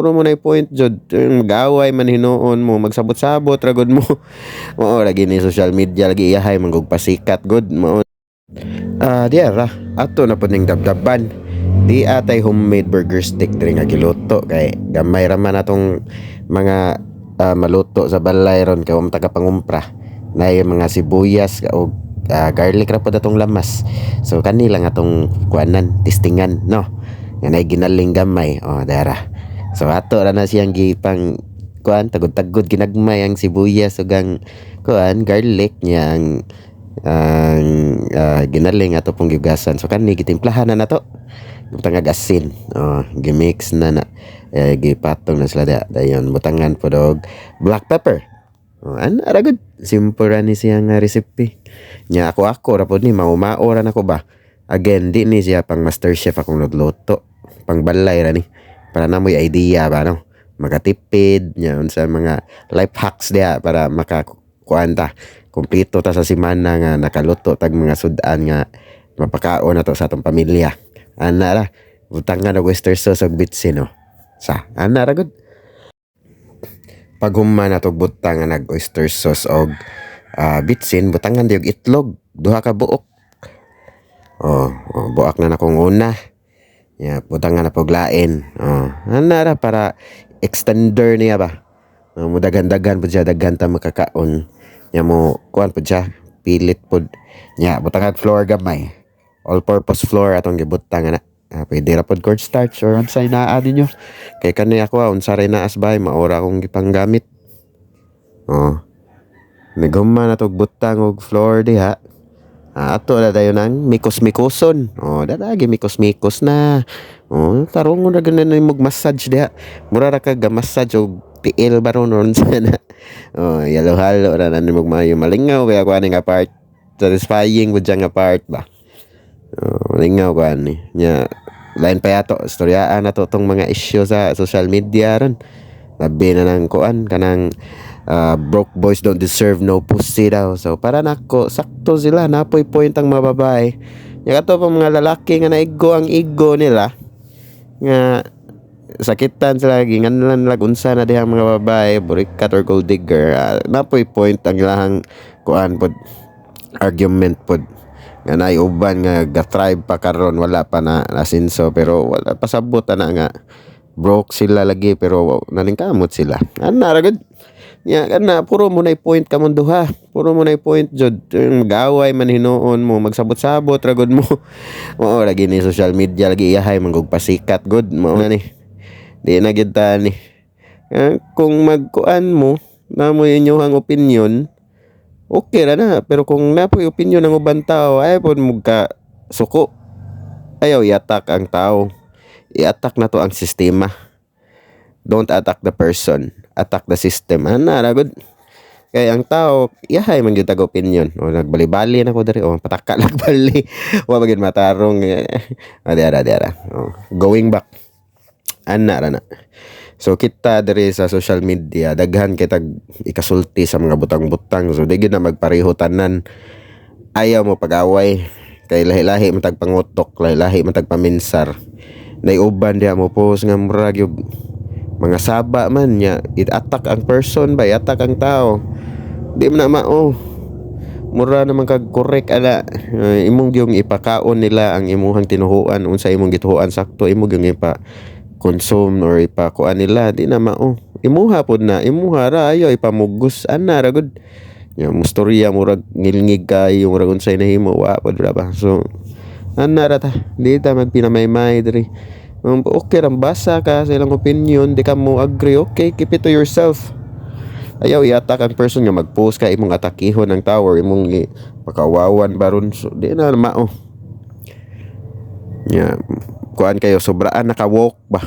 puro mo na point jud mag-away man hinuon mo magsabot-sabot ragod mo mao lagi ni social media lagi iyahay manggug pasikat good mao diara ato na pud ning dabdaban di atay homemade burger stick diri nga giluto kay gamay ra man atong mga maluto sa balay ron kay wa taga pangumpra na yung mga sibuyas o garlic ra pud atong lamas so kanila nga atong kuanan testingan no nga nay ginaling gamay dara so ato ra na siyang gipang kuan tagod-tagod ginagmay ang sibuyas ug ang kuan garlic niya ang ginaling ato pong gigasan so kani gitimplahan na nato butang asin gimix na gipatong na sila dayon butangan po dog black pepper ara good simple ra ni siya nga recipe nya ako ra pod ni mao ra nako ba again di ni siya pang master chef akong nagluto pang balay ra ni para namoy idea ba no makatipid nya unsa mga life hacks dia para makakuanta kumpleto ta sa semana nga nakaluto tag mga sudan nga mapakaon nato sa atong pamilya ana ra butangan og oyster sauce ug bitsin sa ana ra good pag human natog butang nga nag oyster sauce og bitsin butangan diog itlog duha ka buok buak na nakong una butangan na pog lain ana ra para extender niya ba mudagan-dagan pud siya daghan ta makakaon nya mo kuan pud siya pilit pud nya butangan flour gamay all purpose flour atong gibutang ana pwede ra pod cornstarch or unsay naa ninyo kay kanay ako unsa ray naa asbay maora akong gipanggamit naghuman na tog butang og flour diha ato na dayon nang mikos-mikoson dadagi mikos-mikos na tarong na ganan mo massage diha mura ra ka massage og tiil baron ron sana yalo-halo ra na mo malingaw kaya ko ani nga part satisfying with nga part ba lingaw ko ani nya lain pa yato istoryaan nato tong mga issue sa social media ron labi na nang kuan kanang broke boys don't deserve no pussy daw so para nako sakto sila napoy point ang mga babae nya kato pa mga lalaki nga naigo ang ego nila nga sakitan sila ginganlan lagunsa na dihang mga babae burikat or gold digger napoy point ang ilahang kuan pod argument pod nga nay uban nga ga-thrive pa karon wala pa na asinso pero wala pasabot na nga broke sila lagi pero nalingkamot sila ana ra gud nya kana puro mo nay point ka mon duha puro mo nay point jud mag-away man hinuon mo magsabot-sabot ra gud mo mao lagi ni social media lagi iyahay manggug pasikat gud mao na ni di na gid ta ni kung magkuan mo na mo inyong opinion okay ra na pero kung napoy opinion ng ubang tao ay pud mugka suko ayaw i-attack ang tao i-attack na to ang sistema don't attack the person attack the system ana ra gud kay ang tao yahay man gyud tag opinion nagbali-bali na ko diri pataka nagbali wa magid matarong diara going back ana ra na so kita diri sa social media daghan kay tag ikasulti sa mga butang-butang so di gyud na magpareho tanan ayaw mo pag-away kay lahi-lahi man tag pangutok lahi-lahi man tag paminsar nay uban diha mo post nga murag yung mga saba man nya i-attack ang person ba i-attack ang tao di man na mao mura naman kag correct ana imong gyung ipakaon nila ang imuhang tinuhuan unsa imong gituhuan sakto imo gyung consume or ipakuan nila di na mao imuha pod na imuha ra ayo ipamugos ana ra gud nya mustorya murag ngilngig kayo murag unsay nahimo wa pod ra ba so ana ra ta di ta magpinamay-may diri okay ram basa ka sa ilang opinion di ka mo agree okay keep it to yourself ayaw i-attack ang person nga mag-post ka imong atakihon ng tower imong pakawawan baron so di na mao nya kuan kayo sobraan naka-walk ba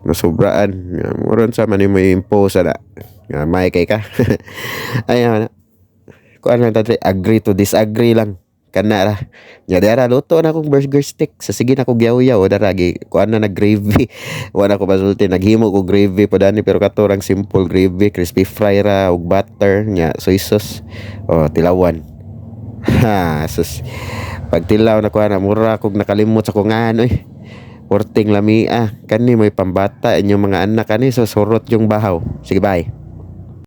nasubraan moron sa man mo impose na may kay ka ayan kuan lang tatri agree to disagree lang kana ra nya dara luto na akong burger stick sa sige na ko giyaw-yaw dara gi kuan na gravy wala ko pasulti naghimo ko gravy padani pero katorang simple gravy crispy fry ra ug butter nya soy sauce tilawan sus pag tilaw na kuha na mura kog nakalimot sa kung ano Porting lamia. Kani mo'y pambata inyong mga anak kani so surot yung bahaw. Sige, bye.